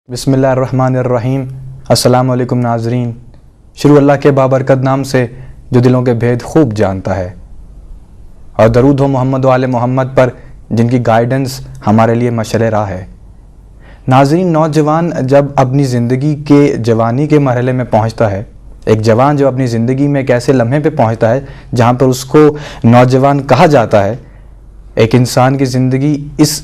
بسم اللہ الرحمن الرحیم. السلام علیکم ناظرین. شروع اللہ کے بابرکت نام سے جو دلوں کے بھید خوب جانتا ہے، اور درود ہو محمد و آل محمد پر جن کی گائیڈنس ہمارے لیے مشعل راہ ہے. ناظرین، نوجوان جب اپنی زندگی کے جوانی کے مرحلے میں پہنچتا ہے، ایک جوان جب اپنی زندگی میں ایک ایسے لمحے پہ پہنچتا ہے جہاں پر اس کو نوجوان کہا جاتا ہے، ایک انسان کی زندگی اس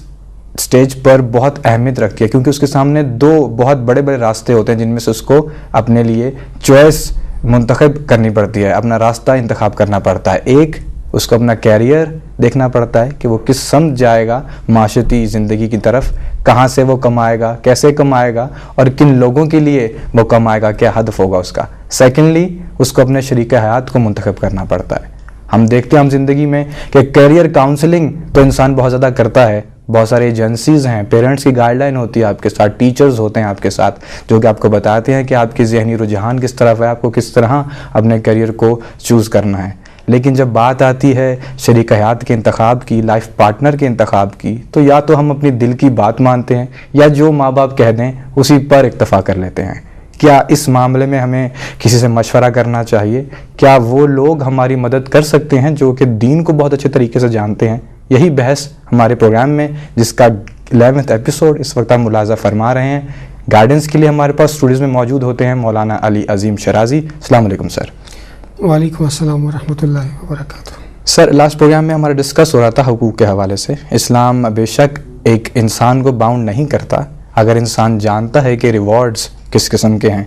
سٹیج پر بہت اہمیت رکھتی ہے، کیونکہ اس کے سامنے دو بہت بڑے بڑے راستے ہوتے ہیں جن میں سے اس کو اپنے لیے چوائس منتخب کرنی پڑتی ہے، اپنا راستہ انتخاب کرنا پڑتا ہے. ایک، اس کو اپنا کیریئر دیکھنا پڑتا ہے کہ وہ کس سمت جائے گا معاشرتی زندگی کی طرف، کہاں سے وہ کمائے گا، کیسے کمائے گا، اور کن لوگوں کے لیے وہ کمائے گا، کیا ہدف ہوگا اس کا. سیکنڈلی، اس کو اپنے شریک حیات کو منتخب کرنا پڑتا ہے. ہم دیکھتے ہیں ہم زندگی میں کہ کیریئر کاؤنسلنگ تو انسان بہت زیادہ کرتا ہے، بہت سارے ایجنسیز ہیں، پیرنٹس کی گائیڈ لائن ہوتی ہے آپ کے ساتھ، ٹیچرز ہوتے ہیں آپ کے ساتھ جو کہ آپ کو بتاتے ہیں کہ آپ کی ذہنی رجحان کس طرف ہے، آپ کو کس طرح اپنے کیریئر کو چوز کرنا ہے. لیکن جب بات آتی ہے شریک حیات کے انتخاب کی، لائف پارٹنر کے انتخاب کی، تو یا تو ہم اپنی دل کی بات مانتے ہیں یا جو ماں باپ کہہ دیں اسی پر اکتفا کر لیتے ہیں. کیا اس معاملے میں ہمیں کسی سے مشورہ کرنا چاہیے؟ کیا وہ لوگ ہماری مدد کر سکتے ہیں جو کہ دین کو بہت اچھے طریقے سے جانتے ہیں؟ یہی بحث ہمارے پروگرام میں، جس کا 11واں ایپیسوڈ اس وقت ہم ملاحظہ فرما رہے ہیں. گائیڈنس کے لیے ہمارے پاس اسٹوڈیوز میں موجود ہوتے ہیں مولانا علی عظیم شرازی. السلام علیکم سر. وعلیکم السلام ورحمۃ اللہ وبرکاتہ. سر، لاسٹ پروگرام میں ہمارا ڈسکس ہو رہا تھا حقوق کے حوالے سے. اسلام بے شک ایک انسان کو باؤنڈ نہیں کرتا اگر انسان جانتا ہے کہ ریوارڈز کس قسم کے ہیں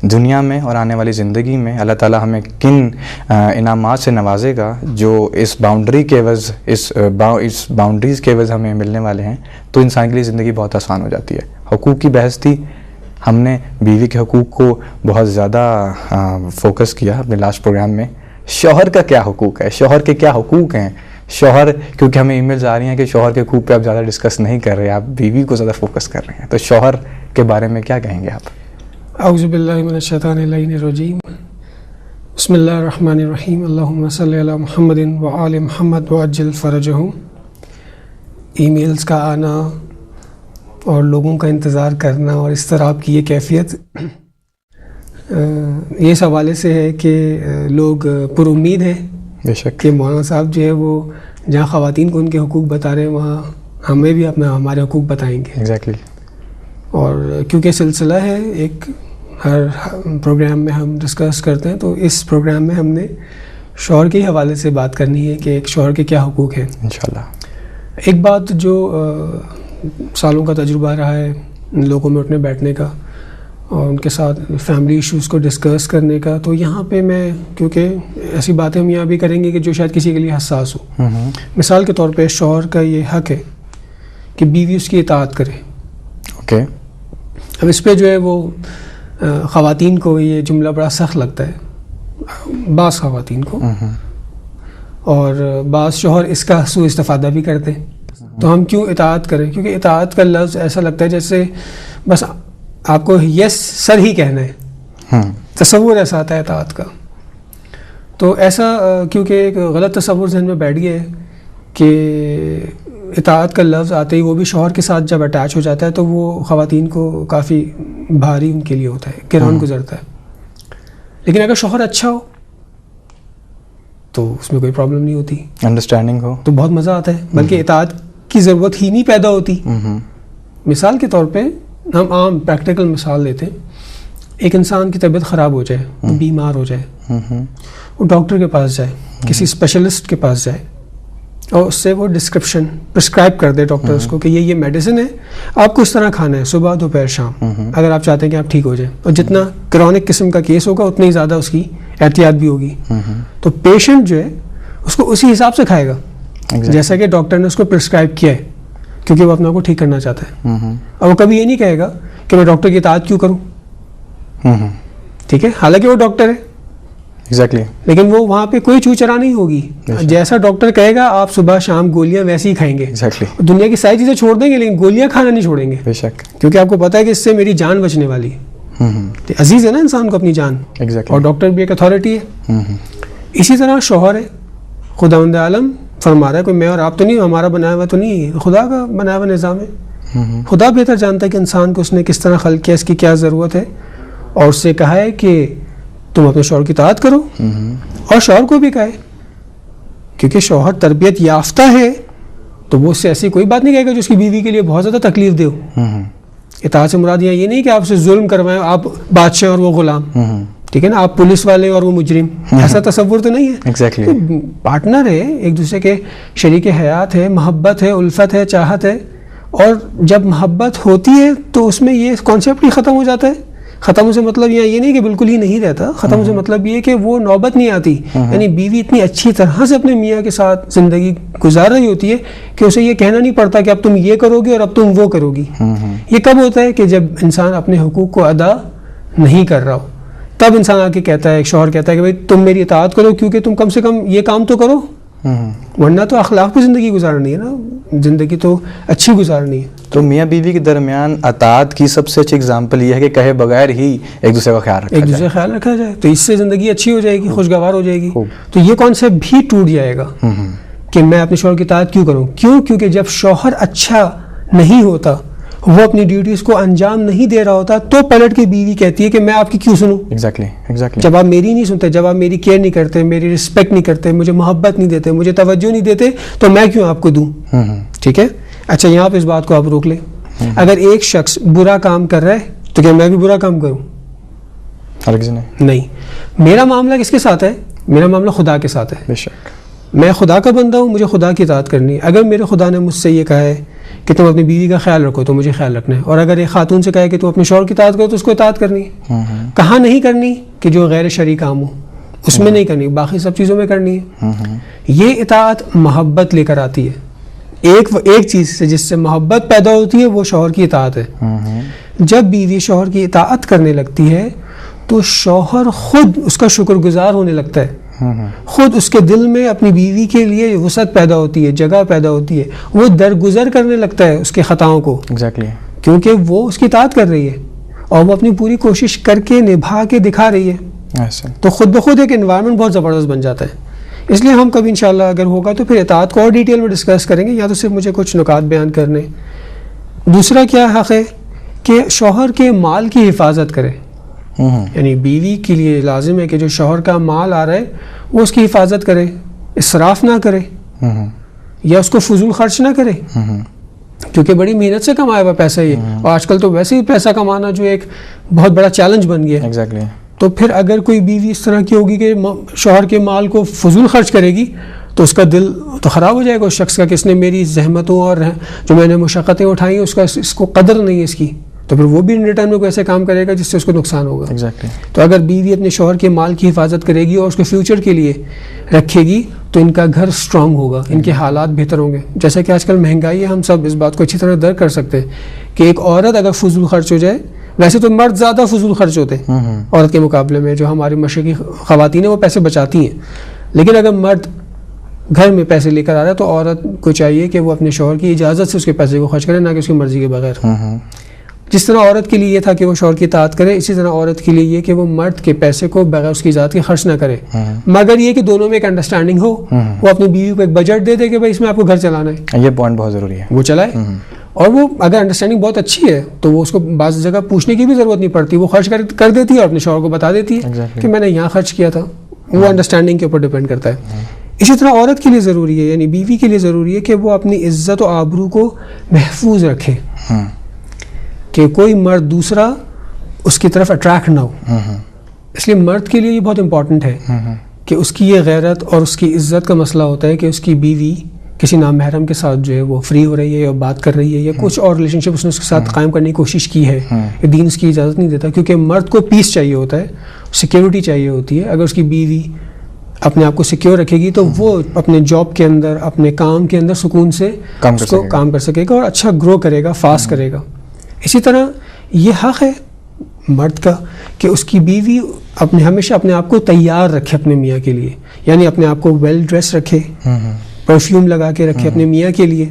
دنیا میں اور آنے والی زندگی میں، اللہ تعالیٰ ہمیں کن انعامات سے نوازے گا جو اس باؤنڈری کے عوض اس باؤنڈریز کے عوض ہمیں ملنے والے ہیں، تو انسان کے لیے زندگی بہت آسان ہو جاتی ہے. حقوق کی بحث تھی، ہم نے بیوی کے حقوق کو بہت زیادہ فوکس کیا اپنے لاسٹ پروگرام میں. شوہر کا کیا حقوق ہے، شوہر کے کیا حقوق ہیں؟ شوہر، کیونکہ ہمیں ای میلز آ رہی ہیں کہ شوہر کے حقوق پہ آپ زیادہ ڈسکس نہیں کر رہے، آپ بیوی کو زیادہ فوکس کر رہے ہیں، تو شوہر کے بارے میں کیا کہیں گے آپ؟ اعوذ باللہ من الشیطان اللعین الرجیم. بسم اللہ الرحمن الرحیم. اللہم صلی علی محمد وآل محمد وعجل فرجہم. ای میلز کا آنا اور لوگوں کا انتظار کرنا اور اس طرح آپ کی یہ کیفیت یہ اس حوالے سے ہے کہ لوگ پر امید ہیں بے شک کہ مولانا صاحب جو ہے وہ جہاں خواتین کو ان کے حقوق بتا رہے ہیں وہاں ہمیں بھی ہمارے حقوق بتائیں گے. ایگزیکٹلی. اور کیونکہ سلسلہ ہے، ایک ہر پروگرام میں ہم ڈسکس کرتے ہیں، تو اس پروگرام میں ہم نے شوہر کے حوالے سے بات کرنی ہے کہ ایک شوہر کے کیا حقوق ہیں. انشاءاللہ. ایک بات جو سالوں کا تجربہ رہا ہے لوگوں میں اٹھنے بیٹھنے کا اور ان کے ساتھ فیملی ایشوز کو ڈسکس کرنے کا، تو یہاں پہ میں، کیونکہ ایسی باتیں ہم یہاں بھی کریں گے کہ جو شاید کسی کے لیے حساس ہو. مثال کے طور پہ شوہر کا یہ حق ہے کہ بیوی اس کی اطاعت کرے. اوکے. اب اس پہ جو ہے وہ خواتین کو یہ جملہ بڑا سخت لگتا ہے، بعض خواتین کو، اور بعض شوہر اس کا سوء استفادہ بھی کرتے ہیں. تو ہم کیوں اطاعت کریں؟ کیونکہ اطاعت کا لفظ ایسا لگتا ہے جیسے بس آپ کو یس سر ہی کہنا ہے، تصور ایسا آتا ہے اطاعت کا. تو ایسا کیونکہ ایک غلط تصور ذہن میں بیٹھ گیا ہے کہ اطاعت کا لفظ آتے ہی وہ بھی شوہر کے ساتھ جب اٹیچ ہو جاتا ہے تو وہ خواتین کو کافی بھاری ان کے لیے ہوتا ہے، کران گزرتا ہے. لیکن اگر شوہر اچھا ہو تو اس میں کوئی پرابلم نہیں ہوتی، انڈرسٹینڈنگ ہو تو بہت مزہ آتا ہے، بلکہ اطاعت کی ضرورت ہی نہیں پیدا ہوتی. مثال کے طور پہ ہم عام پریکٹیکل مثال لیتے ہیں. ایک انسان کی طبیعت خراب ہو جائے، وہ بیمار ہو جائے، وہ ڈاکٹر کے پاس جائے، کسی اسپیشلسٹ کے پاس جائے اور اس سے وہ ڈسکرپشن پرسکرائب کر دے ڈاکٹر اس کو کہ یہ میڈیسن ہے، آپ کو اس طرح کھانا ہے صبح دوپہر شام، اگر آپ چاہتے ہیں کہ آپ ٹھیک ہو جائیں. اور جتنا کرونک قسم کا کیس ہوگا اتنی زیادہ اس کی احتیاط بھی ہوگی. تو پیشنٹ جو ہے اس کو اسی حساب سے کھائے گا جیسا کہ ڈاکٹر نے اس کو پرسکرائب کیا ہے، کیونکہ وہ اپنا کو ٹھیک کرنا چاہتا ہے. اور وہ کبھی یہ نہیں کہے گا کہ میں ڈاکٹر کی اطاعت کیوں کروں، ٹھیک ہے، حالانکہ وہ ڈاکٹر ہے. ایگزیکٹلی. لیکن وہ وہاں پہ کوئی چوچرا نہیں ہوگی، جیسا ڈاکٹر کہے گا آپ صبح شام گولیاں ویسے ہی کھائیں گے. ایگزیکٹلی. دنیا کی ساری چیزیں چھوڑ دیں گے لیکن گولیاں کھانا نہیں چھوڑیں گے. بے شک. کیونکہ آپ کو پتا ہے کہ اس سے میری جان بچنے والی ہے. عزیز ہے نا انسان کو اپنی جان. ایگزیکٹلی. اور ڈاکٹر بھی ایک اتھارٹی ہے. اسی طرح شوہر ہے، خداوند عالم فرما رہا ہے کوئی میں اور آپ تو نہیں، ہمارا بنایا ہوا تو نہیں، خدا کا بنایا ہوا نظام ہے. خدا بہتر جانتا ہے کہ انسان کو اس نے کس طرح خلق کیا, اس کی کیا ضرورت ہے, اور اس سے کہا ہے کہ تم اپنے شوہر کی اطاعت کرو, اور شوہر کو بھی کہا ہے, کیونکہ شوہر تربیت یافتہ ہے تو وہ اس سے ایسی کوئی بات نہیں کہے گا جو اس کی بیوی کے لیے بہت زیادہ تکلیف دے. اطاعت سے مراد یہ نہیں کہ آپ سے ظلم کروائیں, آپ بادشاہ اور وہ غلام, ٹھیک ہے نا, آپ پولیس والے اور وہ مجرم, ایسا تصور تو نہیں ہے. ایگزیکٹلی پارٹنر ہے, ایک دوسرے کے شریک حیات ہے, محبت ہے, الفت ہے, چاہت ہے, اور جب محبت ہوتی ہے تو اس میں یہ کانسیپٹ ہی ختم ہو جاتا ہے. ختم سے مطلب یہ نہیں کہ بالکل ہی نہیں رہتا, ختم سے مطلب یہ کہ وہ نوبت نہیں آتی. یعنی بیوی اتنی اچھی طرح سے اپنے میاں کے ساتھ زندگی گزار رہی ہوتی ہے کہ اسے یہ کہنا نہیں پڑتا کہ اب تم یہ کرو گی اور اب تم وہ کرو گی. یہ کب ہوتا ہے کہ جب انسان اپنے حقوق کو ادا نہیں کر رہا ہو, تب انسان آ کے کہتا ہے, ایک شوہر کہتا ہے کہ بھائی تم میری اطاعت کرو کیونکہ تم کم سے کم یہ کام تو کرو, ورنہ تو اخلاق پہ زندگی گزارنی ہے نا, زندگی تو اچھی گزارنی ہے. تو میاں بیوی کے درمیان اطاعت کی سب سے اچھی اگزامپل یہ ہے کہ کہے بغیر ہی ایک دوسرے کا خیال رکھا ایک دوسرے کا خیال رکھا جائے, تو اس سے زندگی اچھی ہو جائے گی, خوشگوار ہو جائے گی. تو یہ کانسیپٹ بھی ٹوٹ جائے گا کہ میں اپنے شوہر کی اطاعت کیوں کروں. کیونکہ جب شوہر اچھا نہیں ہوتا, وہ اپنی ڈیوٹیز کو انجام نہیں دے رہا ہوتا, تو پلٹ کے بیوی کہتی ہے کہ میں آپ کی کیوں سنوں. ایگزیکٹلی جب آپ میری نہیں سنتے, جب آپ میری کیئر نہیں کرتے, میری رسپیکٹ نہیں کرتے, مجھے محبت نہیں دیتے, مجھے توجہ نہیں دیتے, تو میں کیوں آپ کو دوں. ٹھیک ہے, اچھا یہاں پہ اس بات کو آپ روک لیں. اگر ایک شخص برا کام کر رہا ہے تو کیا میں بھی برا کام کروں؟ نہیں. میرا معاملہ کس کے ساتھ ہے؟ میرا معاملہ خدا کے ساتھ ہے. بے شک میں خدا کا بندہ ہوں, مجھے خدا کی اطاعت کرنی ہے. اگر میرے خدا نے مجھ سے یہ کہا ہے کہ تم اپنی بیوی کا خیال رکھو تو مجھے خیال رکھنا ہے, اور اگر ایک خاتون سے کہا ہے کہ تم اپنے شوہر کی اطاعت کرو تو اس کو اطاعت کرنی ہے. کہاں نہیں کرنی کہ جو غیر شرعی کام ہو اس میں نہیں کرنی, باقی سب چیزوں میں کرنی ہے. یہ اطاعت محبت لے کر آتی ہے. ایک چیز سے جس سے محبت پیدا ہوتی ہے وہ شوہر کی اطاعت ہے. جب بیوی شوہر کی اطاعت کرنے لگتی ہے تو شوہر خود اس کا شکر گزار ہونے لگتا ہے, خود اس کے دل میں اپنی بیوی کے لیے وسعت پیدا ہوتی ہے, جگہ پیدا ہوتی ہے, وہ درگزر کرنے لگتا ہے اس کے خطاؤں کو. کیونکہ وہ اس کی اطاعت کر رہی ہے اور وہ اپنی پوری کوشش کر کے نبھا کے دکھا رہی ہے. تو خود بخود ایک انوائرمنٹ بہت زبردست بن جاتا ہے. اس لیے ہم کبھی انشاءاللہ اگر ہوگا تو پھر اطاعت کو اور ڈیٹیل میں ڈسکس کریں گے, یا تو صرف مجھے کچھ نکات بیان کرنے. دوسرا کیا حق ہے کہ شوہر کے مال کی حفاظت کرے. یعنی بیوی کے لیے لازم ہے کہ جو شوہر کا مال آ رہا ہے وہ اس کی حفاظت کرے, اسراف نہ کرے یا اس کو فضول خرچ نہ کرے, کیونکہ بڑی محنت سے کمایا ہوا پیسہ یہ, اور آج کل تو ویسے ہی پیسہ کمانا جو ایک بہت بڑا چیلنج بن گیا ہے. تو پھر اگر کوئی بیوی اس طرح کی ہوگی کہ شوہر کے مال کو فضول خرچ کرے گی تو اس کا دل تو خراب ہو جائے گا اس شخص کا کہ اس نے میری زحمتوں اور جو میں نے مشقتیں اٹھائی ہیں اس کو قدر نہیں ہے اس کی, تو پھر وہ بھی ان ریٹرن میں کوئی ایسے کام کرے گا جس سے اس کو نقصان ہوگا. تو اگر بیوی اپنے شوہر کے مال کی حفاظت کرے گی اور اس کو فیوچر کے لیے رکھے گی تو ان کا گھر سٹرانگ ہوگا, ان کے حالات بہتر ہوں گے. جیسا کہ آج کل مہنگائی ہے, ہم سب اس بات کو اچھی طرح درک کر سکتے ہیں کہ ایک عورت اگر فضول خرچ ہو جائے, ویسے تو مرد زیادہ فضول خرچ ہوتے ہیں عورت کے مقابلے میں, جو ہماری مشرقی خواتین ہیں وہ پیسے بچاتی ہیں, لیکن اگر مرد گھر میں پیسے لے کر آ رہا ہے تو عورت کو چاہیے کہ وہ اپنے شوہر کی اجازت سے اس کے پیسے کو خرچ کرے, نہ کہ اس کی مرضی کے بغیر. جس طرح عورت کے لیے یہ تھا کہ وہ شوہر کی اطاعت کرے, اسی طرح عورت کے لیے یہ کہ وہ مرد کے پیسے کو بغیر اس کی اجازت کے خرچ نہ کرے, مگر یہ کہ دونوں میں ایک انڈرسٹینڈنگ ہو. وہ اپنی بیوی کو ایک بجٹ دے دے کہ بھائی اس میں آپ کو گھر چلانا ہے, یہ پوائنٹ بہت ضروری ہے, وہ چلائے. اور وہ اگر انڈرسٹینڈنگ بہت اچھی ہے تو وہ اس کو بعض جگہ پوچھنے کی بھی ضرورت نہیں پڑتی, وہ خرچ کر دیتی ہے اور اپنے شوہر کو بتا دیتی ہے کہ میں نے یہاں خرچ کیا تھا. وہ انڈرسٹینڈنگ کے اوپر ڈپینڈ کرتا ہے. اسی طرح عورت کے لیے ضروری ہے, یعنی بیوی کے لیے ضروری ہے کہ وہ اپنی عزت و آبرو کو محفوظ رکھے, کہ کوئی مرد دوسرا اس کی طرف اٹریکٹ نہ ہو. اس لیے مرد کے لیے یہ بہت امپورٹنٹ ہے کہ اس کی یہ غیرت اور اس کی عزت کا مسئلہ ہوتا ہے کہ اس کی بیوی کسی نامحرم کے ساتھ جو ہے وہ فری ہو رہی ہے یا بات کر رہی ہے یا کچھ اور ریلیشن شپ اس نے اس کے ساتھ قائم کرنے کی کوشش کی ہے, کہ دین اس کی اجازت نہیں دیتا. کیونکہ مرد کو پیس چاہیے ہوتا ہے, سیکیورٹی چاہیے ہوتی ہے. اگر اس کی بیوی اپنے آپ کو سیکیور رکھے گی تو وہ اپنے جاب کے اندر, اپنے کام کے اندر سکون سے اس کو کام کر سکے گا اور اچھا گرو کرے گا, فاسٹ کرے گا. اسی طرح یہ حق ہے مرد کا کہ اس کی بیوی ہمیشہ اپنے آپ کو تیار رکھے اپنے میاں کے لیے, یعنی اپنے آپ کو ویل ڈریس رکھے, پرفیوم لگا کے رکھے اپنے میاں کے لیے,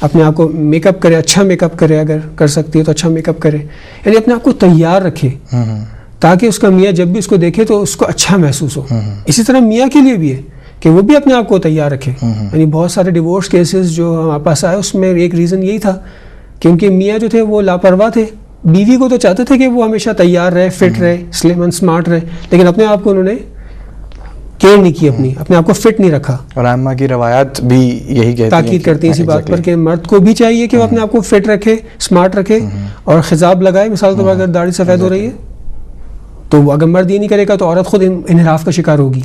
اپنے آپ کو میک اپ کرے, اچھا میک اپ کرے, اگر کر سکتی ہے تو اچھا میک اپ کرے, یعنی اپنے آپ کو تیار رکھے تاکہ اس کا میاں جب بھی اس کو دیکھے تو اس کو اچھا محسوس ہو. اسی طرح میاں کے لیے بھی ہے کہ وہ بھی اپنے آپ کو تیار رکھے. یعنی بہت سارے ڈیورس کیسز جو ہمارے پاس آئے اس میں ایک ریزن یہی تھا کہ ان کے میاں جو تھے وہ لاپرواہ تھے. بیوی کو تو چاہتے تھے کہ وہ ہمیشہ تیار رہے, فٹ رہے, سلم اینڈ اسمارٹ رہے, لیکن اپنے آپ کو انہوں نے کیئر نہیں کی, اپنے آپ کو فٹ نہیں رکھا. اور ائمہ کی روایات بھی یہی کہتی ہیں, تاکید کرتی ہیں اسی بات پر کہ مرد کو بھی چاہیے کہ وہ اپنے آپ کو فٹ رکھے, اسمارٹ رکھے اور خضاب لگائے. مثال کے طور پر اگر داڑھی سفید ہو رہی ہے تو اگر مرد یہ نہیں کرے گا تو عورت خود انحراف کا شکار ہوگی.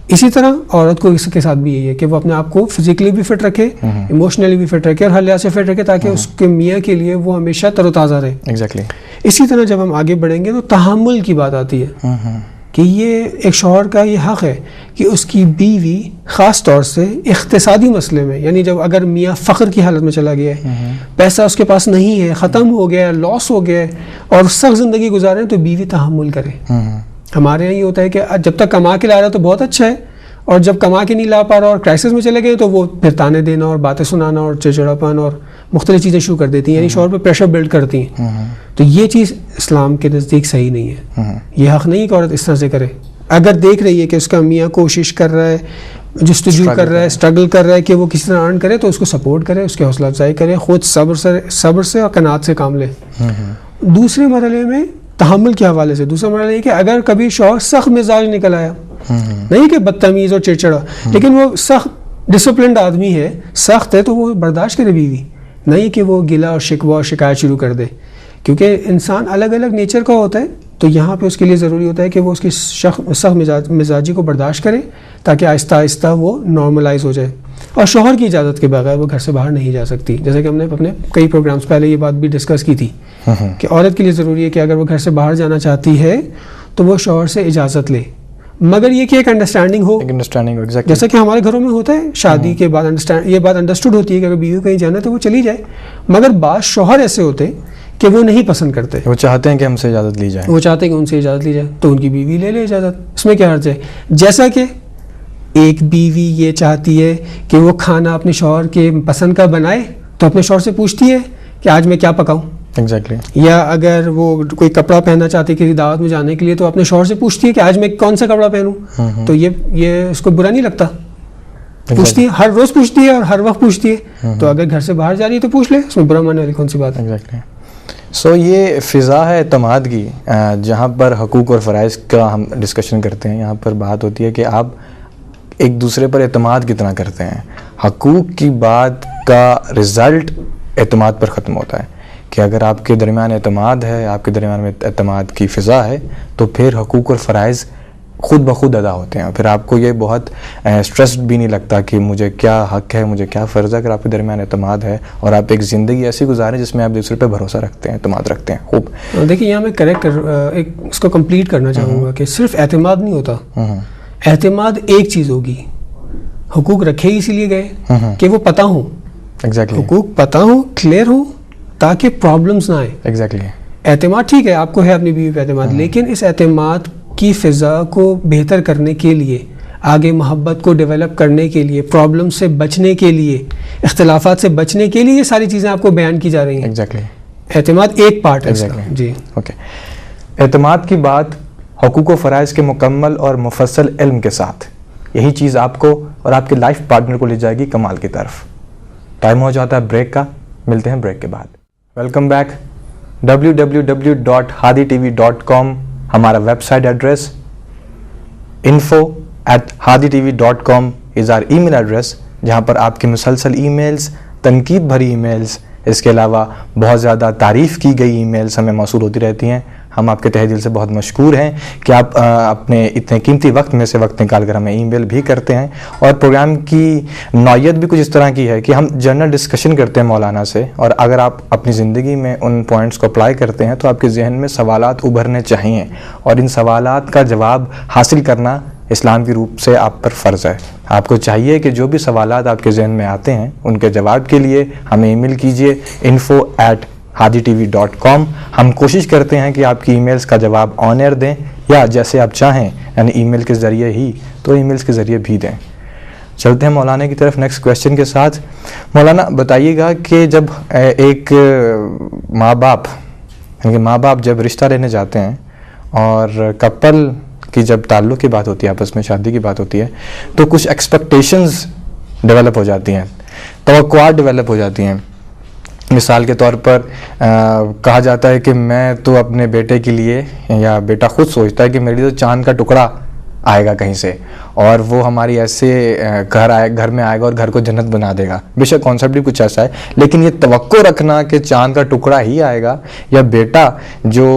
اسی طرح عورت کو اس کے ساتھ بھی یہی ہے کہ وہ اپنے آپ کو فزیکلی بھی فٹ رکھے, ایموشنلی بھی فٹ رکھے اور ہر لحاظ سے فٹ رکھے تاکہ اس کے میاں کے لیے وہ ہمیشہ تر و تازہ رہے. اسی طرح جب ہم آگے بڑھیں گے تو تحمل کی بات آتی ہے کہ یہ ایک شوہر کا یہ حق ہے کہ اس کی بیوی خاص طور سے اقتصادی مسئلے میں, یعنی جب اگر میاں فقر کی حالت میں چلا گیا ہے, پیسہ اس کے پاس نہیں ہے, ختم ہو گیا ہے, لاس ہو گیا ہے اور سخت زندگی گزارے تو بیوی تحمل کرے. ہمارے یہاں یہ ہوتا ہے کہ جب تک کما کے لا رہا ہے تو بہت اچھا ہے, اور جب کما کے نہیں لا پا رہا اور کرائسس میں چلے گئے تو وہ پھر تانے دینا اور باتیں سنانا اور چڑچڑاپن اور مختلف چیزیں شروع کر دیتی ہیں, یعنی شوہر پہ پریشر بلڈ کرتی ہیں. تو یہ چیز اسلام کے نزدیک صحیح نہیں ہے. یہ حق نہیں کہ عورت اس طرح سے کرے. اگر دیکھ رہی ہے کہ اس کا میاں کوشش کر رہا ہے, جستجو کر رہا ہے, اسٹرگل کر رہا ہے کہ وہ کسی طرح ارن کرے تو اس کو سپورٹ کرے, اس کی حوصلہ افزائی کرے, خود صبر سے اور قناعت سے کام لے. دوسرے مرحلے میں تحمل کے حوالے سے دوسرا مرحلہ یہ کہ اگر کبھی شوہر سخت مزاج نکل آیا, نہیں کہ بدتمیز اور چڑچڑا, لیکن وہ سخت ڈسپلنڈ آدمی ہے, سخت ہے, تو وہ برداشت کرے بیوی, نہیں کہ وہ گلہ اور شکوہ اور شکایت شروع کر دے. کیونکہ انسان الگ الگ نیچر کا ہوتا ہے, تو یہاں پہ اس کے لیے ضروری ہوتا ہے کہ وہ اس کی سخت مزاجی کو برداشت کرے تاکہ آہستہ آہستہ وہ نارملائز ہو جائے. اور شوہر کی اجازت کے بغیر وہ گھر سے باہر نہیں جا سکتی, جیسے کہ ہم نے اپنے کئی پروگرامز پہلے یہ بات بھی ڈسکس کی تھی کہ عورت کے لیے ضروری ہے کہ اگر وہ گھر سے باہر جانا چاہتی ہے تو وہ شوہر سے اجازت لے, مگر یہ کہ ایک انڈرسٹینڈنگ ہو, جیسا کہ ہمارے گھروں میں ہوتا ہے. شادی کے بعد یہ بات انڈرسٹوڈ ہوتی ہے کہ اگر بیوی کہیں جانا ہے تو وہ چلی جائے, مگر بعض شوہر ایسے ہوتے کہ وہ نہیں پسند کرتے, وہ چاہتے ہیں کہ ہم سے اجازت لی جائے, وہ چاہتے ہیں کہ ان سے اجازت لی جائے, تو ان کی بیوی لے لے اجازت, اس میں کیا حرج ہے. جیسا کہ ایک بیوی یہ چاہتی ہے کہ وہ کھانا اپنے شوہر کے پسند کا بنائے تو اپنے شوہر سے پوچھتی ہے کہ آج میں کیا پکاؤں. یا اگر وہ کوئی کپڑا پہننا چاہتی ہے کسی دعوت میں جانے کے لیے تو اپنے شوہر سے پوچھتی ہے کہ آج میں کون سا کپڑا پہنوں. تو یہ اس کو برا نہیں لگتا, پوچھتی ہے, ہر روز پوچھتی ہے اور ہر وقت پوچھتی ہے. تو اگر گھر سے باہر جا رہی ہے تو پوچھ لے, اس میں برا ماننے والی کون سی بات ہے. سو یہ فضا ہے اعتماد کی, جہاں پر حقوق اور فرائض کا ہم ڈسکشن کرتے ہیں. یہاں پر بات ہوتی ہے کہ آپ ایک دوسرے پر اعتماد کتنا کرتے ہیں. حقوق کی بات کا رزلٹ اعتماد پر ختم ہوتا ہے کہ اگر آپ کے درمیان اعتماد ہے, آپ کے درمیان میں اعتماد کی فضا ہے, تو پھر حقوق اور فرائض خود بخود ادا ہوتے ہیں. پھر آپ کو یہ بہت سٹریس بھی نہیں لگتا کہ مجھے کیا حق ہے, مجھے کیا فرض ہے. اگر آپ کے درمیان اعتماد ہے اور آپ ایک زندگی ایسی گزاریں جس میں آپ دوسرے پہ بھروسہ رکھتے ہیں, اعتماد رکھتے ہیں. خوب دیکھیے, یہاں میں کریکٹ اس کو کمپلیٹ کرنا چاہوں گا کہ صرف اعتماد نہیں ہوتا. اعتماد ایک چیز ہوگی, حقوق رکھے ہی اسی لیے گئے کہ وہ پتہ ہوں, حقوق پتہ ہوں, کلیئر ہوں, تاکہ پرابلمز نہ آئیں. اعتماد ٹھیک ہے, آپ کو ہے اپنی بیوی پہ اعتماد, لیکن اس اعتماد کی فضا کو بہتر کرنے کے لیے, آگے محبت کو ڈیولپ کرنے کے لیے, پرابلم سے بچنے کے لیے, اختلافات سے بچنے کے لیے یہ ساری چیزیں آپ کو بیان کی جا رہی ہیں. اعتماد ایک پارٹ ہے. جی اوکے. اعتماد کی بات حقوق و فرائض کے مکمل اور مفصل علم کے ساتھ, یہی چیز آپ کو اور آپ کے لائف پارٹنر کو لے جائے گی کمال کی طرف. ٹائم ہو جاتا ہے بریک کا, ملتے ہیں بریک کے بعد. Welcome back. www.haditv.com ہمارا ویب سائٹ ایڈریس, info@haditv.com از آر ای میل ایڈریس, جہاں پر آپ کی مسلسل ای میلز, تنقید بھری ای میلز, اس کے علاوہ بہت زیادہ تعریف کی گئی ای میلز ہمیں موصول ہوتی رہتی ہیں. ہم آپ کے تہ دل سے بہت مشکور ہیں کہ آپ اپنے اتنے قیمتی وقت میں سے وقت نکال کر ہمیں ای میل بھی کرتے ہیں. اور پروگرام کی نوعیت بھی کچھ اس طرح کی ہے کہ ہم جنرل ڈسکشن کرتے ہیں مولانا سے, اور اگر آپ اپنی زندگی میں ان پوائنٹس کو اپلائی کرتے ہیں تو آپ کے ذہن میں سوالات ابھرنے چاہیے, اور ان سوالات کا جواب حاصل کرنا اسلام کی روح سے آپ پر فرض ہے. آپ کو چاہیے کہ جو بھی سوالات آپ کے ذہن میں آتے ہیں ان کے جواب کے لیے ہمیں ای میل کیجیے info@haditv.com. ہم کوشش کرتے ہیں کہ آپ کی ای میلز کا جواب آن ایئر دیں, یا جیسے آپ چاہیں, یعنی ای میل کے ذریعے ہی تو ای میلز کے ذریعے بھی دیں. چلتے ہیں مولانا کی طرف نیکسٹ کویشچن کے ساتھ. مولانا بتائیے گا کہ جب ایک ماں باپ جب رشتہ لینے جاتے ہیں اور کپل کی جب تعلق کی بات ہوتی ہے, آپس میں شادی کی بات ہوتی ہے, تو کچھ ایکسپیکٹیشنز ڈیولپ ہو جاتی ہیں, توقعات ڈیولپ ہو جاتی ہیں مثال کے طور پر کہا جاتا ہے کہ میں تو اپنے بیٹے کے لیے، یا بیٹا خود سوچتا ہے کہ میرے لیے تو چاند کا ٹکڑا آئے گا کہیں سے، اور وہ ہماری ایسے گھر میں آئے گا اور گھر کو جنت بنا دے گا. بے شک کانسیپٹ بھی کچھ ایسا ہے، لیکن یہ توقع رکھنا کہ چاند کا ٹکڑا ہی آئے گا، یا بیٹا جو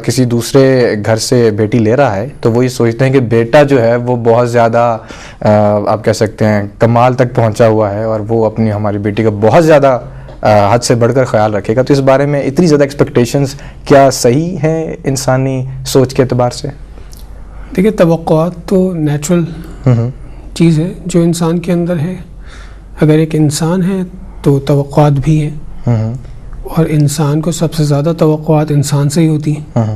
کسی دوسرے گھر سے بیٹی لے رہا ہے تو وہ یہ سوچتے ہیں کہ بیٹا جو ہے وہ بہت زیادہ آپ کہہ سکتے ہیں کمال تک پہنچا ہوا ہے، اور وہ اپنی ہماری بیٹی کا بہت زیادہ حد سے بڑھ کر خیال رکھے گا. تو اس بارے میں اتنی زیادہ ایکسپیکٹیشنز کیا صحیح ہیں انسانی سوچ کے اعتبار سے؟ دیکھیے، توقعات تو نیچرل چیز ہے جو انسان کے اندر ہے. اگر ایک انسان ہے تو توقعات بھی ہیں، اور انسان کو سب سے زیادہ توقعات انسان سے ہی ہوتی ہیں.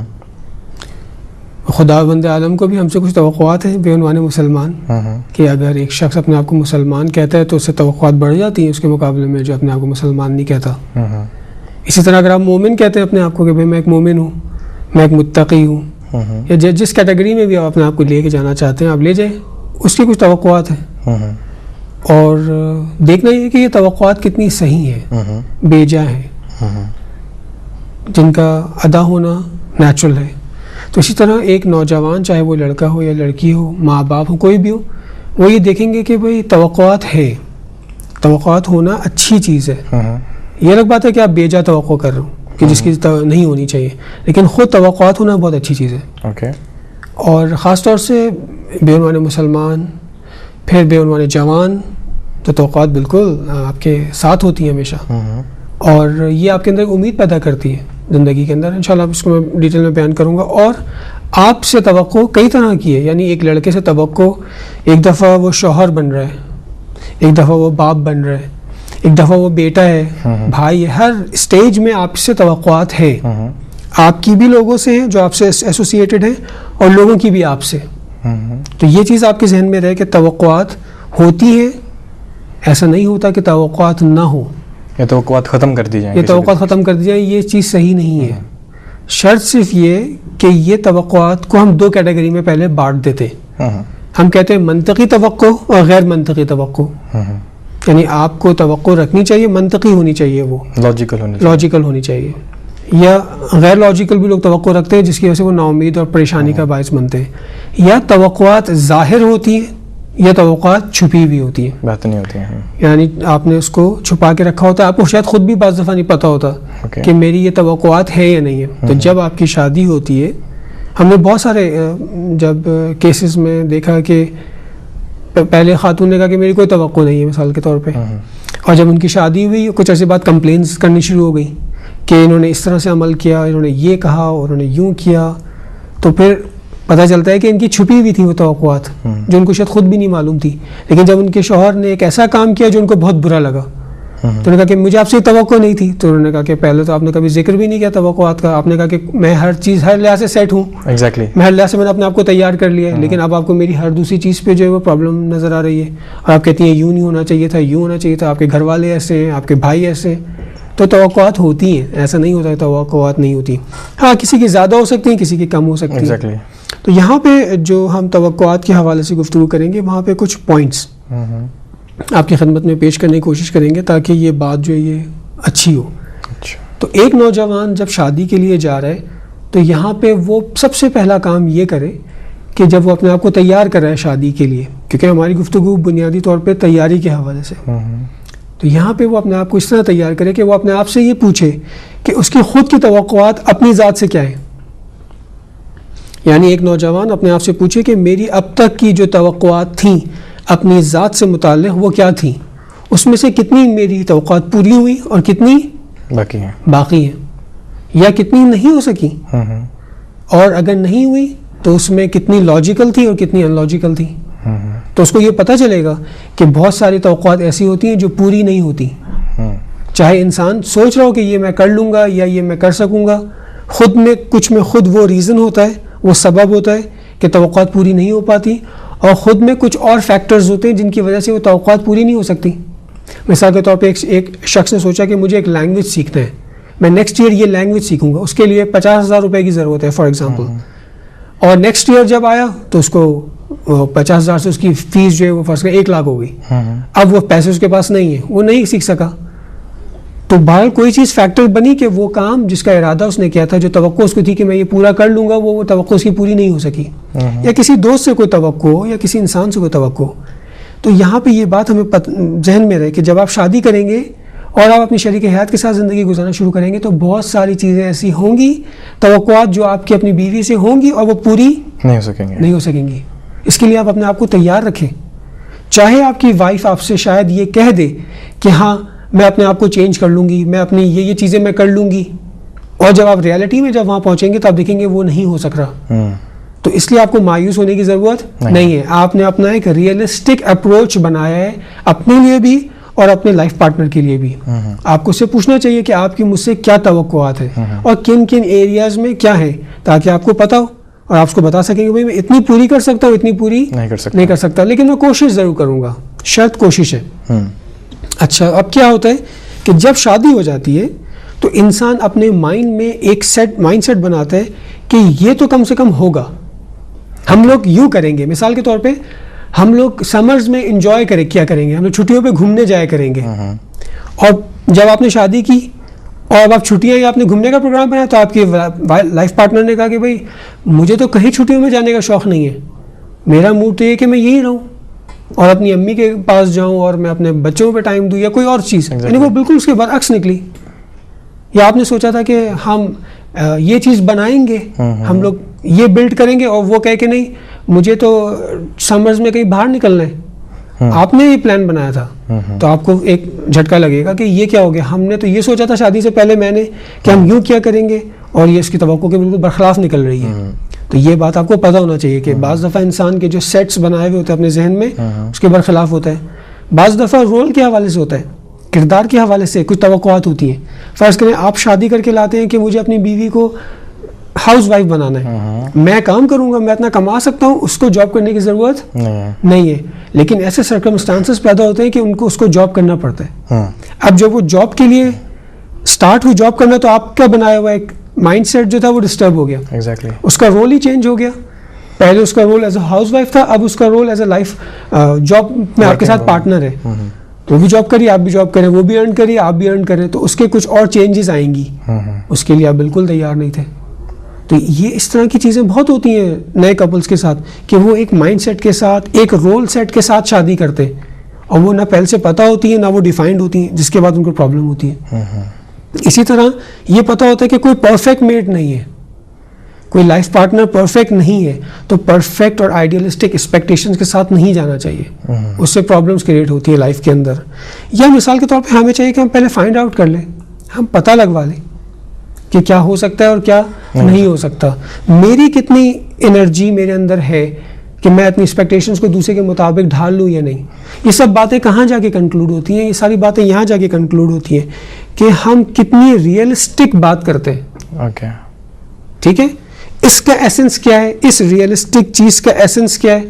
خدا بند عالم کو بھی ہم سے کچھ توقعات ہیں بے عنوان مسلمان، کہ اگر ایک شخص اپنے آپ کو مسلمان کہتا ہے تو اس سے توقعات بڑھ جاتی ہیں اس کے مقابلے میں جو اپنے آپ کو مسلمان نہیں کہتا. اسی طرح اگر آپ مومن کہتے ہیں اپنے آپ کو کہ بھائی میں ایک مومن ہوں، میں ایک متقی ہوں، یا جس کیٹیگری میں بھی آپ اپنے آپ کو لے کے جانا چاہتے ہیں آپ لے جائیں، اس کی کچھ توقعات ہیں. اور دیکھنا یہ کہ یہ توقعات کتنی صحیح ہیں، بے جا ہیں، جن کا ادا ہونا نیچرل ہے. تو اسی طرح ایک نوجوان، چاہے وہ لڑکا ہو یا لڑکی ہو، ماں باپ ہو، کوئی بھی ہو، وہ یہ دیکھیں گے کہ بھائی توقعات ہے، توقعات ہونا اچھی چیز ہے. یہ الگ بات ہے کہ آپ بے جا توقع کر رہے ہو کہ جس کی نہیں ہونی چاہیے، لیکن خود توقعات ہونا بہت اچھی چیز ہے. اور خاص طور سے بے عنوان مسلمان، پھر بے عنوان جوان، تو توقعات بالکل آپ کے ساتھ ہوتی ہیں ہمیشہ، اور یہ آپ کے اندر امید پیدا کرتی ہے زندگی کے اندر. انشاءاللہ اس کو میں ڈیٹیل میں بیان کروں گا. اور آپ سے توقع کئی طرح کی ہے، یعنی ایک لڑکے سے توقع، ایک دفعہ وہ شوہر بن رہا ہے، ایک دفعہ وہ باپ بن رہا ہے، ایک دفعہ وہ بیٹا ہے، بھائی ہے. ہر اسٹیج میں آپ سے توقعات ہے، آپ کی بھی لوگوں سے ہیں جو آپ سے ایسوسیٹڈ ہیں، اور لوگوں کی بھی آپ سے. تو یہ چیز آپ کے ذہن میں رہے کہ توقعات ہوتی ہیں، ایسا نہیں ہوتا کہ توقعات نہ ہو. یہ توقعات ختم کر دی جائیں، یہ توقعات ختم کر دی جائیں، یہ چیز صحیح نہیں ہے. شرط صرف یہ کہ یہ توقعات کو ہم دو کیٹیگری میں پہلے بانٹ دیتے. ہم کہتے ہیں منطقی توقع اور غیر منطقی توقع. یعنی آپ کو توقع رکھنی چاہیے، منطقی ہونی چاہیے، وہ لاجیکل ہونی چاہیے. یا غیر لاجیکل بھی لوگ توقع رکھتے ہیں جس کی وجہ سے وہ نا امید اور پریشانی کا باعث بنتے ہیں. یا توقعات ظاہر ہوتی ہیں یا توقعات چھپی ہوئی ہوتی ہیں، باطنی ہوتی ہیں. یعنی آپ نے اس کو چھپا کے رکھا ہوتا ہے، آپ کو شاید خود بھی بعض دفعہ نہیں پتہ ہوتا کہ میری یہ توقعات ہے یا نہیں ہے. تو جب آپ کی شادی ہوتی ہے، ہم نے بہت سارے جب کیسز میں دیکھا کہ پہلے خاتون نے کہا کہ میری کوئی توقع نہیں ہے مثال کے طور پہ، اور جب ان کی شادی ہوئی کچھ عرصے بعد کمپلینس کرنی شروع ہو گئی کہ انہوں نے اس طرح سے عمل کیا، انہوں نے یہ کہا اور انہوں نے یوں کیا. تو پھر پتہ چلتا ہے کہ ان کی چھپی ہوئی تھی وہ توقعات جو ان کو شاید خود بھی نہیں معلوم تھی. لیکن جب ان کے شوہر نے ایک ایسا کام کیا جو ان کو بہت برا لگا، تو انہوں نے کہا کہ مجھے آپ سے توقع نہیں تھی. تو انہوں نے کہا کہ پہلے تو آپ نے کبھی ذکر بھی نہیں کیا توقعات کا، آپ نے کہا کہ میں ہر چیز ہر لحاظ سے سیٹ ہوں، میں ہر لحاظ سے میں نے اپنے آپ کو تیار کر لیا ہے، لیکن اب آپ کو میری ہر دوسری چیز پہ جو ہے وہ پرابلم نظر آ رہی ہے، اور آپ کہتی ہیں یوں نہیں ہونا چاہیے تھا، یوں ہونا چاہیے تھا، آپ کے گھر والے ایسے ہیں، آپ کے بھائی ایسے ہیں. تو توقعات ہوتی ہیں، ایسا نہیں ہوتا ہے توقعات نہیں ہوتی. ہاں کسی کی زیادہ ہو سکتی ہیں، کسی کی کم ہو سکتی ہیں. تو یہاں پہ جو ہم توقعات کے حوالے سے گفتگو کریں گے وہاں پہ کچھ پوائنٹس آپ کی خدمت میں پیش کرنے کی کوشش کریں گے تاکہ یہ بات جو ہے یہ اچھی ہو. تو ایک نوجوان جب شادی کے لیے جا رہا ہے تو یہاں پہ وہ سب سے پہلا کام یہ کرے کہ جب وہ اپنے آپ کو تیار کر رہا ہے شادی کے لیے، کیونکہ ہماری گفتگو بنیادی طور پہ تیاری کے حوالے سے، تو یہاں پہ وہ اپنے آپ کو اس طرح تیار کرے کہ وہ اپنے آپ سے یہ پوچھے کہ اس کی خود کی توقعات اپنی ذات سے کیا ہیں. یعنی ایک نوجوان اپنے آپ سے پوچھے کہ میری اب تک کی جو توقعات تھیں اپنی ذات سے متعلق وہ کیا تھیں، اس میں سے کتنی میری توقعات پوری ہوئی اور کتنی باقی ہیں، یا کتنی نہیں ہو سکی، اور اگر نہیں ہوئی تو اس میں کتنی لاجیکل تھی اور کتنی ان لاجیکل تھی. تو اس کو یہ پتہ چلے گا کہ بہت ساری توقعات ایسی ہوتی ہیں جو پوری نہیں ہوتی. چاہے انسان سوچ رہا ہو کہ یہ میں کر لوں گا یا یہ میں کر سکوں گا، خود میں کچھ میں خود وہ ریزن ہوتا ہے، وہ سبب ہوتا ہے کہ توقعات پوری نہیں ہو پاتی، اور خود میں کچھ اور فیکٹرز ہوتے ہیں جن کی وجہ سے وہ توقعات پوری نہیں ہو سکتی. مثال کے طور پہ ایک شخص نے سوچا کہ مجھے ایک لینگویج سیکھنا ہے، میں نیکسٹ ایئر یہ لینگویج سیکھوں گا، اس کے لیے 50,000 روپے کی ضرورت ہے فار ایگزامپل، اور نیکسٹ ایئر جب آیا تو اس کو 50,000 سے اس کی فیس جو ہے وہ فرض کر 1 لاکھ ہو گئی. اب وہ پیسے اس کے پاس نہیں ہے، وہ نہیں سیکھ سکا. تو بہرحال کوئی چیز فیکٹر بنی کہ وہ کام جس کا ارادہ اس نے کیا تھا, جو توقع اس کو تھی کہ میں یہ پورا کر لوں گا, وہ توقع اس کی پوری نہیں ہو سکی, یا کسی دوست سے کوئی توقع ہو یا کسی انسان سے کوئی توقع ہو. تو یہاں پہ یہ بات ہمیں ذہن میں رہے کہ جب آپ شادی کریں گے اور آپ اپنی شریک حیات کے ساتھ زندگی گزارنا شروع کریں گے تو بہت ساری چیزیں ایسی ہوں گی, توقعات جو آپ کی اپنی بیوی سے ہوں گی اور وہ پوری نہیں ہو سکیں گی. اس کے لیے آپ اپنے آپ کو تیار رکھیں. چاہے آپ کی وائف آپ سے شاید یہ کہہ دے کہ ہاں میں اپنے آپ کو چینج کر لوں گی, میں اپنی یہ چیزیں میں کر لوں گی, اور جب آپ ریالٹی میں جب وہاں پہنچیں گے تو آپ دیکھیں گے وہ نہیں ہو سک رہا. تو اس لیے آپ کو مایوس ہونے کی ضرورت نہیں ہے. آپ نے اپنا ایک ریئلسٹک اپروچ بنایا ہے اپنے لیے بھی اور اپنے لائف پارٹنر کے لیے بھی. آپ کو اس سے پوچھنا چاہیے کہ آپ کی مجھ سے کیا توقعات ہیں اور کن کن ایریاز میں کیا ہیں, تاکہ آپ کو پتہ ہو اور آپ اس کو بتا سکیں کہ بھائی میں اتنی پوری کر سکتا ہوں, اتنی پوری نہیں کر سکتا, لیکن میں کوشش ضرور کروں گا. شرط کوشش ہے. اچھا, اب کیا ہوتا ہے کہ جب شادی ہو جاتی ہے تو انسان اپنے مائنڈ میں ایک مائنڈ سیٹ بناتا ہے کہ یہ تو کم سے کم ہوگا, ہم لوگ یوں کریں گے. مثال کے طور پہ ہم لوگ سمرز میں انجوائے کیا کریں گے, ہم لوگ چھٹیوں پہ گھومنے جایا کریں گے. اور جب آپ نے شادی کی اور اب آپ چھٹیاں یا آپ نے گھومنے کا پروگرام بنایا تو آپ کی لائف پارٹنر نے کہا کہ بھائی مجھے تو کہیں چھٹیوں میں جانے کا شوق نہیں ہے, میرا موڈ تو یہ کہ میں یہی رہوں اور اپنی امی کے پاس جاؤں اور میں اپنے بچوں پہ ٹائم دوں یا کوئی اور چیز. یعنی وہ بالکل اس کے برعکس نکلی. یا آپ نے سوچا تھا کہ ہم یہ چیز بنائیں گے, ہم لوگ یہ بلڈ کریں گے, اور وہ کہے کہ نہیں مجھے تو سمرز میں کہیں باہر نکلنا ہے. آپ نے یہ پلان بنایا تھا تو آپ کو ایک جھٹکا لگے گا کہ یہ کیا ہو گیا, ہم نے تو یہ سوچا تھا شادی سے پہلے میں نے کہ ہم یوں کیا کریں گے اور یہ اس کی توقع کے بالکل برخلاف نکل رہی ہے. تو یہ بات آپ کو پتہ ہونا چاہیے کہ بعض دفعہ انسان کے جو سیٹس بنائے ہوئے ہوتے ہیں اپنے ذہن میں اس کے برخلاف ہوتا ہے. بعض دفعہ رول کے حوالے سے ہوتا ہے, کردار کے حوالے سے کچھ توقعات ہوتی ہیں. فرض کریں آپ شادی کر کے لاتے ہیں کہ مجھے اپنی بیوی کو ہاؤس وائف بنانا ہے, میں کام کروں گا, میں اتنا کما سکتا ہوں, اس کو جاب کرنے کی ضرورت نہیں ہے. لیکن ایسے سرکمسٹانسز پیدا ہوتے ہیں کہ ان کو اس کو جاب کرنا پڑتا ہے. اب جب وہ جاب کے لیے اسٹارٹ ہوئی جاب کرنا تو آپ کا بنایا ہوا ایک مائنڈ سیٹ جو تھا وہ ڈسٹرب ہو گیا. اس کا رول ہی چینج ہو گیا. پہلے اس کا role as a housewife تھا, اب اس کا role as a life job میں آپ کے ساتھ پارٹنر ہے. تو وہ بھی جاب کریے, آپ بھی جاب کریں, وہ بھی ارن کریے, آپ بھی ارن کریں, تو اس کے کچھ اور چینجز آئیں گی. اس کے لیے آپ بالکل تیار نہیں تھے. تو یہ اس طرح کی چیزیں بہت ہوتی ہیں نئے کپلز کے ساتھ کہ وہ ایک مائنڈ سیٹ کے ساتھ, ایک رول سیٹ کے ساتھ شادی کرتے ہیں اور وہ نہ پہلے سے پتہ ہوتی ہے نہ وہ ڈیفائنڈ ہوتی ہیں, جس کے بعد ان کو پرابلم ہوتی ہے. اسی طرح یہ پتہ ہوتا ہے کہ کوئی پرفیکٹ میٹ نہیں ہے, کوئی لائف پارٹنر پرفیکٹ نہیں ہے, تو پرفیکٹ اور آئیڈیلسٹک ایکسپیکٹیشنز کے ساتھ نہیں جانا چاہیے. اس سے پرابلمس کریٹ ہوتی ہیں لائف کے اندر. یا مثال کے طور پہ ہمیں چاہیے کہ ہم پہلے فائنڈ آؤٹ کر لیں, ہم پتہ لگوا لیں کہ کیا ہو سکتا ہے اور کیا نہیں ہو سکتا, میری کتنی انرجی میرے اندر ہے کہ میں اپنی ایکسپیکٹیشنز کو دوسرے کے مطابق ڈھال لوں یا نہیں. یہ سب باتیں کہاں جا کے کنکلوڈ ہوتی ہیں؟ یہ ساری باتیں یہاں جا کے کنکلوڈ ہوتی ہیں کہ ہم کتنی ریئلسٹک بات کرتے ہیں. ٹھیک ہے, اس کا ایسنس کیا ہے, اس ریئلسٹک چیز کا ایسنس کیا ہے؟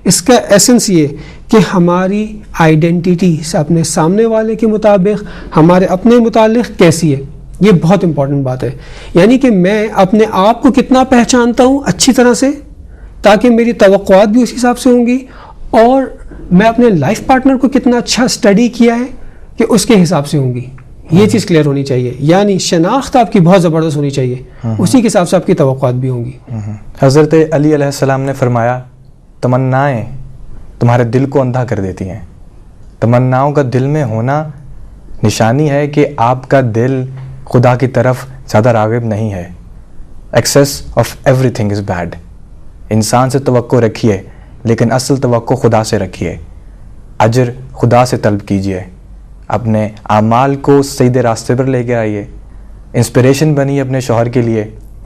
اس کا ایسنس یہ کہ ہماری آئیڈینٹیٹی اپنے سامنے والے کے مطابق ہمارے اپنے متعلق کیسی ہے. یہ بہت امپورٹنٹ بات ہے. یعنی کہ میں اپنے آپ کو کتنا پہچانتا ہوں اچھی طرح سے, تاکہ میری توقعات بھی اسی حساب سے ہوں گی, اور میں اپنے لائف پارٹنر کو کتنا اچھا اسٹڈی کیا ہے کہ اس کے حساب سے ہوں گی. یہ چیز کلیئر ہونی چاہیے. یعنی شناخت آپ کی بہت زبردست ہونی چاہیے, اسی کے حساب سے آپ کی توقعات بھی ہوں گی. حضرت علی علیہ السلام نے فرمایا, تمنائیں تمہارے دل کو اندھا کر دیتی ہیں. تمناؤں کا دل میں ہونا نشانی ہے کہ آپ کا دل خدا کی طرف زیادہ راغب نہیں ہے. Access of every thing is bad. انسان سے توقع رکھیے لیکن اصل توقع خدا سے رکھیے. اجر خدا سے طلب کیجیے. اپنے اعمال کو سیدھے راستے پر لے کے آئیے. انسپریشن بنیے اپنے شوہر کے لیے,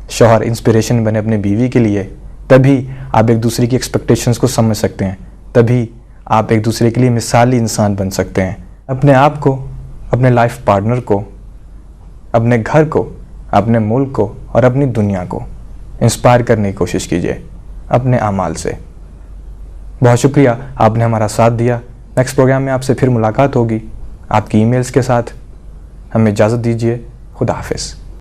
شوہر انسپریشن بنے اپنے بیوی کے لیے. تبھی آپ ایک دوسرے کی ایکسپیکٹیشنز کو سمجھ سکتے ہیں, تبھی آپ ایک دوسرے کے لیے مثالی انسان بن سکتے ہیں. اپنے آپ کو, اپنے لائف پارٹنر کو, اپنے گھر کو, اپنے ملک کو اور اپنی دنیا کو انسپائر کرنے کی کوشش کیجیے اپنے اعمال سے. بہت شکریہ آپ نے ہمارا ساتھ دیا. نیکسٹ پروگرام میں آپ سے پھر ملاقات ہوگی آپ کی ای میلز کے ساتھ. ہمیں اجازت دیجیے. خدا حافظ.